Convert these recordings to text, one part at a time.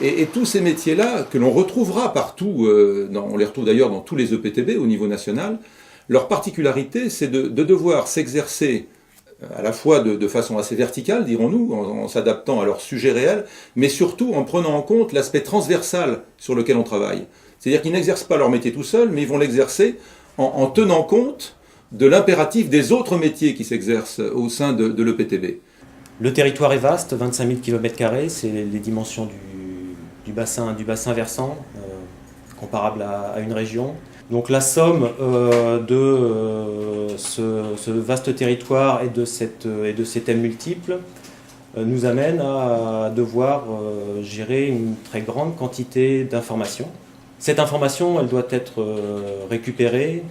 Et tous ces métiers-là, que l'on retrouvera partout, on les retrouve d'ailleurs dans tous les EPTB au niveau national, leur particularité, c'est de devoir s'exercer à la fois de façon assez verticale, dirons-nous, en s'adaptant à leur sujet réel, mais surtout en prenant en compte l'aspect transversal sur lequel on travaille. C'est-à-dire qu'ils n'exercent pas leur métier tout seuls, mais ils vont l'exercer en tenant compte de l'impératif des autres métiers qui s'exercent au sein de l'EPTB. Le territoire est vaste, 25 000 km², c'est les dimensions du bassin versant, comparable à une région. Donc la somme de ce vaste territoire et de ces thèmes multiples nous amène à devoir gérer une très grande quantité d'informations. Cette information, elle doit être récupérée.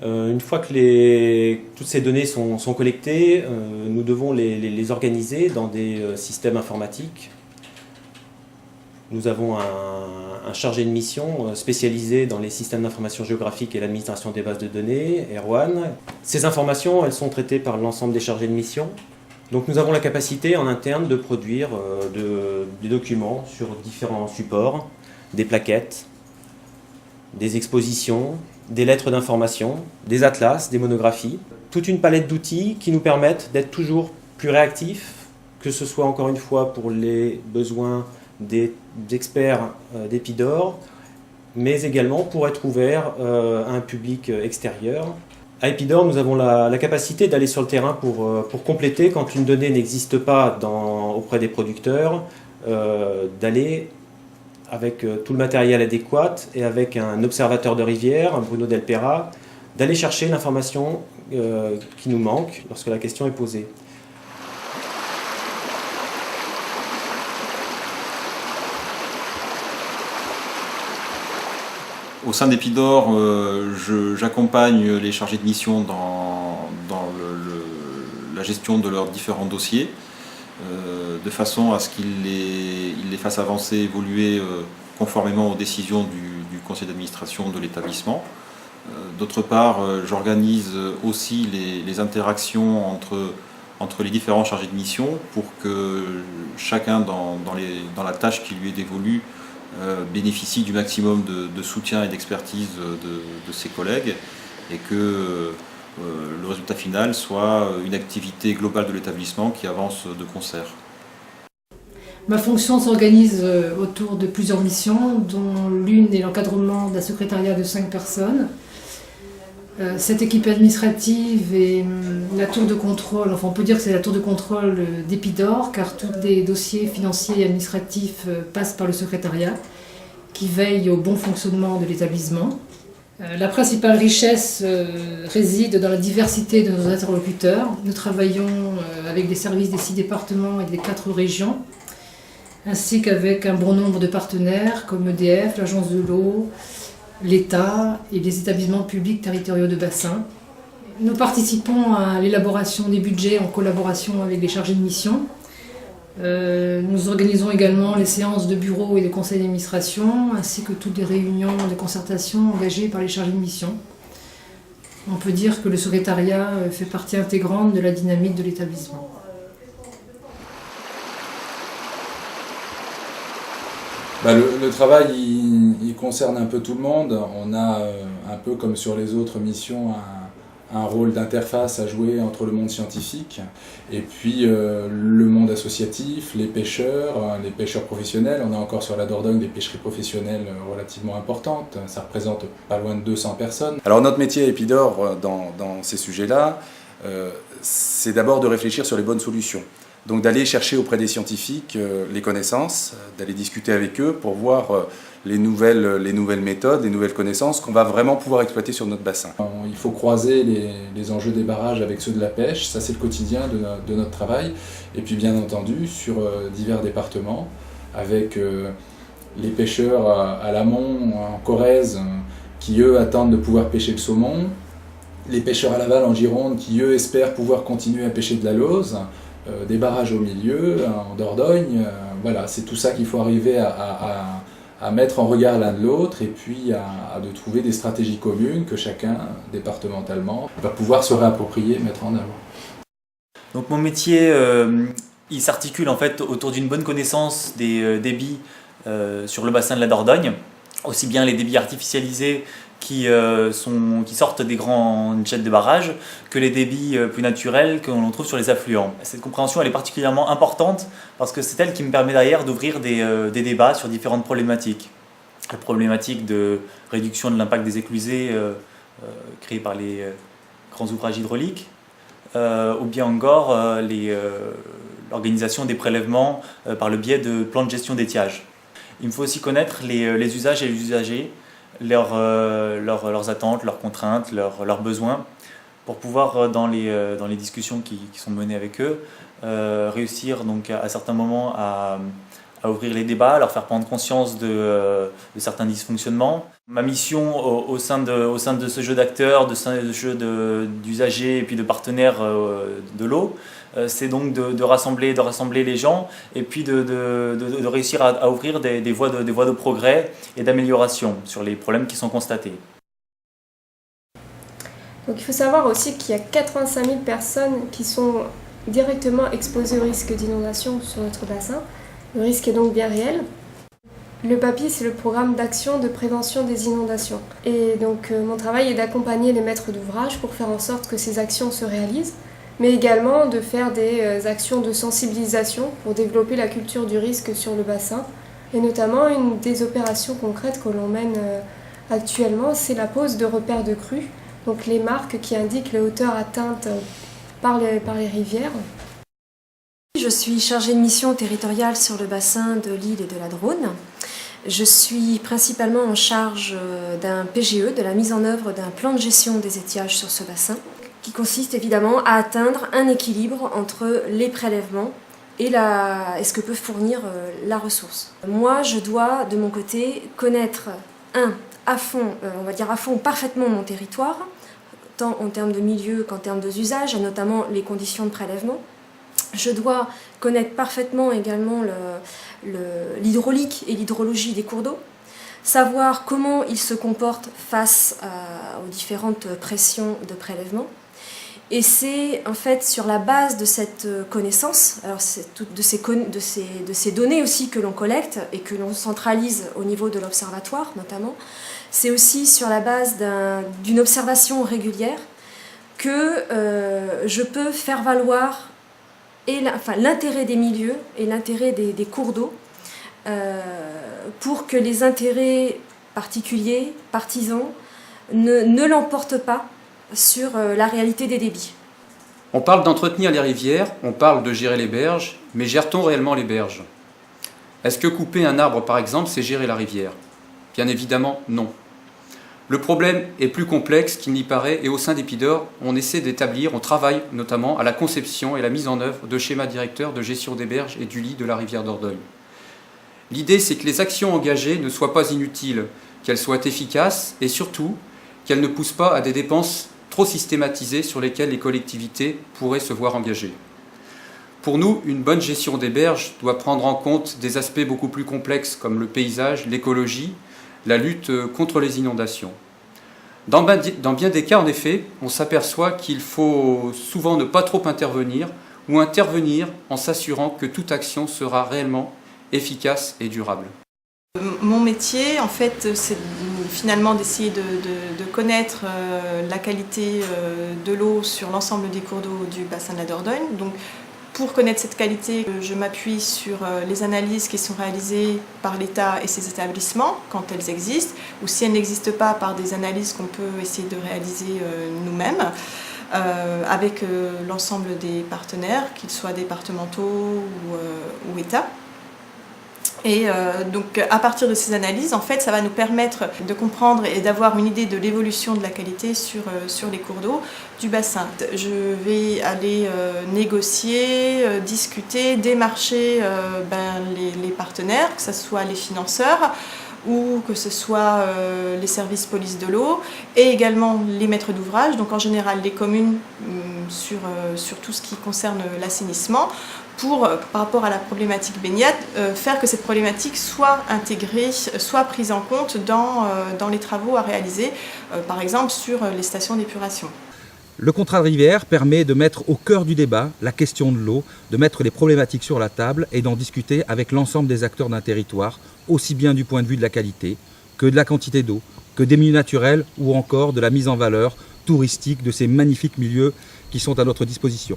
Une fois que toutes ces données sont collectées, nous devons les organiser dans des systèmes informatiques. Nous avons un chargé de mission spécialisé dans les systèmes d'information géographique et l'administration des bases de données, Erwan. Ces informations, elles sont traitées par l'ensemble des chargés de mission. Donc nous avons la capacité en interne de produire des documents sur différents supports, des plaquettes, des expositions, des lettres d'information, des atlas, des monographies. Toute une palette d'outils qui nous permettent d'être toujours plus réactifs, que ce soit encore une fois pour les besoins des experts d'Epidor, mais également pour être ouvert à un public extérieur. À Epidor, nous avons la capacité d'aller sur le terrain pour compléter quand une donnée n'existe pas auprès des producteurs, d'aller avec tout le matériel adéquat et avec un observateur de rivière, Bruno Delpera, d'aller chercher l'information qui nous manque lorsque la question est posée. Au sein d'Epidor, j'accompagne les chargés de mission dans la gestion de leurs différents dossiers, de façon à ce qu'ils les fassent avancer, évoluer conformément aux décisions du conseil d'administration de l'établissement. D'autre part, j'organise aussi les interactions entre les différents chargés de mission pour que chacun dans la tâche qui lui est dévolue bénéficie du maximum de soutien et d'expertise de ses collègues et que le résultat final soit une activité globale de l'établissement qui avance de concert. Ma fonction s'organise autour de plusieurs missions, dont l'une est l'encadrement d'un secrétariat de 5 personnes. Cette équipe administrative est la tour de contrôle, enfin on peut dire que c'est la tour de contrôle d'Epidor, car tous les dossiers financiers et administratifs passent par le secrétariat, qui veille au bon fonctionnement de l'établissement. La principale richesse réside dans la diversité de nos interlocuteurs. Nous travaillons avec des services des 6 départements et des 4 régions, ainsi qu'avec un bon nombre de partenaires comme EDF, l'Agence de l'eau, l'État et les établissements publics territoriaux de bassin. Nous participons à l'élaboration des budgets en collaboration avec les chargés de mission. Nous organisons également les séances de bureau et de conseil d'administration, ainsi que toutes les réunions de concertation engagées par les chargés de mission. On peut dire que le secrétariat fait partie intégrante de la dynamique de l'établissement. Le travail, il concerne un peu tout le monde. On a, un peu comme sur les autres missions, un rôle d'interface à jouer entre le monde scientifique et puis le monde associatif, les pêcheurs professionnels. On a encore sur la Dordogne des pêcheries professionnelles relativement importantes. Ça représente pas loin de 200 personnes. Alors notre métier à Epidor dans ces sujets-là, c'est d'abord de réfléchir sur les bonnes solutions. Donc d'aller chercher auprès des scientifiques les connaissances, d'aller discuter avec eux pour voir les nouvelles méthodes, les nouvelles connaissances qu'on va vraiment pouvoir exploiter sur notre bassin. Il faut croiser les enjeux des barrages avec ceux de la pêche, ça c'est le quotidien de notre travail. Et puis bien entendu sur divers départements, avec les pêcheurs à l'amont, en Corrèze, qui eux attendent de pouvoir pêcher le saumon, les pêcheurs à l'aval en Gironde, qui eux espèrent pouvoir continuer à pêcher de la lauze, des barrages au milieu, en Dordogne, voilà, c'est tout ça qu'il faut arriver à mettre en regard l'un de l'autre et puis à de trouver des stratégies communes que chacun, départementalement, va pouvoir se réapproprier et mettre en œuvre. Donc mon métier, il s'articule en fait autour d'une bonne connaissance des débits sur le bassin de la Dordogne, aussi bien les débits artificialisés qui sortent des grands jets de barrage que les débits plus naturels que l'on trouve sur les affluents. Cette compréhension elle est particulièrement importante parce que c'est elle qui me permet derrière d'ouvrir des débats sur différentes problématiques. La problématique de réduction de l'impact des éclusés créés par les grands ouvrages hydrauliques, ou bien encore l'organisation des prélèvements par le biais de plans de gestion d'étiage. Il me faut aussi connaître les usages et les usagers, leurs attentes, leurs contraintes, leurs besoins, pour pouvoir, dans les discussions qui sont menées avec eux, réussir donc à certains moments à ouvrir les débats, à leur faire prendre conscience de certains dysfonctionnements. Ma mission au sein de ce jeu d'acteurs, de ce jeu d'usagers et puis de partenaires de l'eau, c'est donc de rassembler les gens et puis de réussir à ouvrir des voies de progrès et d'amélioration sur les problèmes qui sont constatés. Donc il faut savoir aussi qu'il y a 85 000 personnes qui sont directement exposées au risque d'inondation sur notre bassin. Le risque est donc bien réel. Le PAPI, c'est le programme d'action de prévention des inondations. Et donc mon travail est d'accompagner les maîtres d'ouvrage pour faire en sorte que ces actions se réalisent, mais également de faire des actions de sensibilisation pour développer la culture du risque sur le bassin. Et notamment, une des opérations concrètes que l'on mène actuellement, c'est la pose de repères de crues, donc les marques qui indiquent les hauteurs atteintes par les rivières. Je suis chargée de mission territoriale sur le bassin de l'Isle et de la Dronne. Je suis principalement en charge d'un PGE, de la mise en œuvre d'un plan de gestion des étiages sur ce bassin, qui consiste évidemment à atteindre un équilibre entre les prélèvements et ce que peut fournir la ressource. Moi, je dois, de mon côté, connaître à fond parfaitement mon territoire, tant en termes de milieu qu'en termes d'usage, et notamment les conditions de prélèvement. Je dois connaître parfaitement également l'hydraulique et l'hydrologie des cours d'eau, savoir comment ils se comportent face aux différentes pressions de prélèvement. Et c'est en fait sur la base de cette connaissance, alors de ces données aussi que l'on collecte et que l'on centralise au niveau de l'observatoire notamment, c'est aussi sur la base d'une observation régulière que je peux faire valoir l'intérêt des milieux et l'intérêt des cours d'eau pour que les intérêts particuliers, partisans, ne l'emportent pas sur la réalité des débits. On parle d'entretenir les rivières, on parle de gérer les berges, mais gère-t-on réellement les berges? Est-ce que couper un arbre, par exemple, c'est gérer la rivière? Bien évidemment, non. Le problème est plus complexe qu'il n'y paraît et au sein d'Epidor, on travaille notamment à la conception et la mise en œuvre de schémas directeurs de gestion des berges et du lit de la rivière Dordogne. L'idée, c'est que les actions engagées ne soient pas inutiles, qu'elles soient efficaces et surtout qu'elles ne poussent pas à des dépenses trop systématisées sur lesquelles les collectivités pourraient se voir engagées. Pour nous, une bonne gestion des berges doit prendre en compte des aspects beaucoup plus complexes comme le paysage, l'écologie, la lutte contre les inondations. Dans bien des cas, en effet, on s'aperçoit qu'il faut souvent ne pas trop intervenir ou intervenir en s'assurant que toute action sera réellement efficace et durable. Mon métier, en fait, c'est finalement d'essayer de connaître la qualité de l'eau sur l'ensemble des cours d'eau du bassin de la Dordogne. Donc, pour connaître cette qualité, je m'appuie sur les analyses qui sont réalisées par l'État et ses établissements, quand elles existent, ou si elles n'existent pas, par des analyses qu'on peut essayer de réaliser nous-mêmes, avec l'ensemble des partenaires, qu'ils soient départementaux ou État. Et donc à partir de ces analyses, en fait, ça va nous permettre de comprendre et d'avoir une idée de l'évolution de la qualité sur les cours d'eau du bassin. Je vais aller négocier, discuter, démarcher les partenaires, que ce soit les financeurs ou que ce soit les services police de l'eau et également les maîtres d'ouvrage, donc en général les communes sur tout ce qui concerne l'assainissement, par rapport à la problématique baignade, faire que cette problématique soit intégrée, soit prise en compte dans les travaux à réaliser, par exemple sur les stations d'épuration. Le contrat de rivière permet de mettre au cœur du débat la question de l'eau, de mettre les problématiques sur la table et d'en discuter avec l'ensemble des acteurs d'un territoire, aussi bien du point de vue de la qualité que de la quantité d'eau, que des milieux naturels ou encore de la mise en valeur touristique de ces magnifiques milieux qui sont à notre disposition.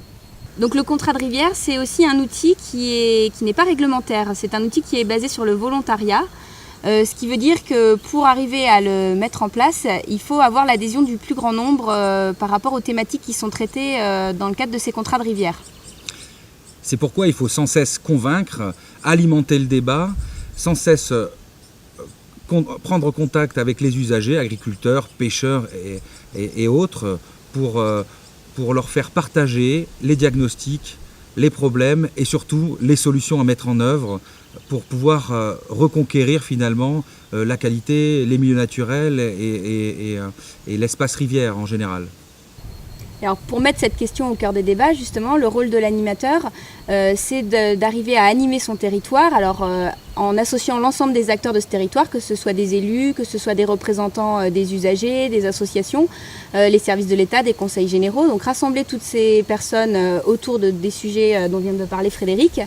Donc le contrat de rivière, c'est aussi un outil qui n'est pas réglementaire, c'est un outil qui est basé sur le volontariat. Ce qui veut dire que pour arriver à le mettre en place, il faut avoir l'adhésion du plus grand nombre par rapport aux thématiques qui sont traitées dans le cadre de ces contrats de rivière. C'est pourquoi il faut sans cesse convaincre, alimenter le débat, sans cesse prendre contact avec les usagers, agriculteurs, pêcheurs et autres, pour leur faire partager les diagnostics, les problèmes et surtout les solutions à mettre en œuvre pour pouvoir reconquérir finalement la qualité, les milieux naturels et l'espace rivière en général. Alors pour mettre cette question au cœur des débats, justement, le rôle de l'animateur, c'est d'arriver à animer son territoire, alors en associant l'ensemble des acteurs de ce territoire, que ce soit des élus, que ce soit des représentants des usagers, des associations, les services de l'État, des conseils généraux, donc rassembler toutes ces personnes autour des sujets dont vient de parler Frédéric,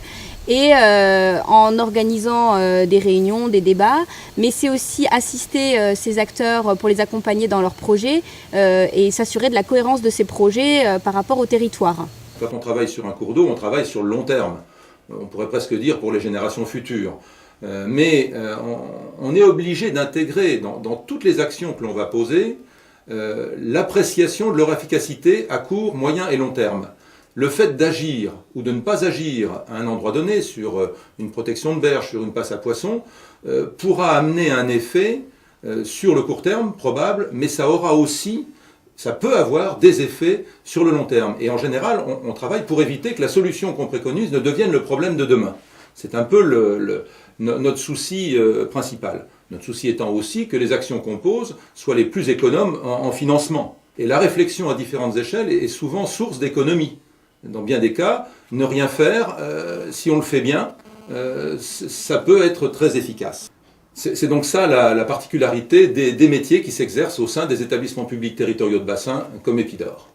et en organisant des réunions, des débats, mais c'est aussi assister ces acteurs pour les accompagner dans leurs projets et s'assurer de la cohérence de ces projets par rapport au territoire. Quand on travaille sur un cours d'eau, on travaille sur le long terme. On pourrait presque dire pour les générations futures. Mais on est obligé d'intégrer dans toutes les actions que l'on va poser l'appréciation de leur efficacité à court, moyen et long terme. Le fait d'agir ou de ne pas agir à un endroit donné sur une protection de berge, sur une passe à poissons, pourra amener un effet sur le court terme, probable, mais ça peut avoir des effets sur le long terme. Et en général, on travaille pour éviter que la solution qu'on préconise ne devienne le problème de demain. C'est un peu notre souci principal. Notre souci étant aussi que les actions qu'on pose soient les plus économes en financement. Et la réflexion à différentes échelles est souvent source d'économie. Dans bien des cas, ne rien faire, si on le fait bien, ça peut être très efficace. C'est donc ça la particularité des métiers qui s'exercent au sein des établissements publics territoriaux de bassin comme Épidore.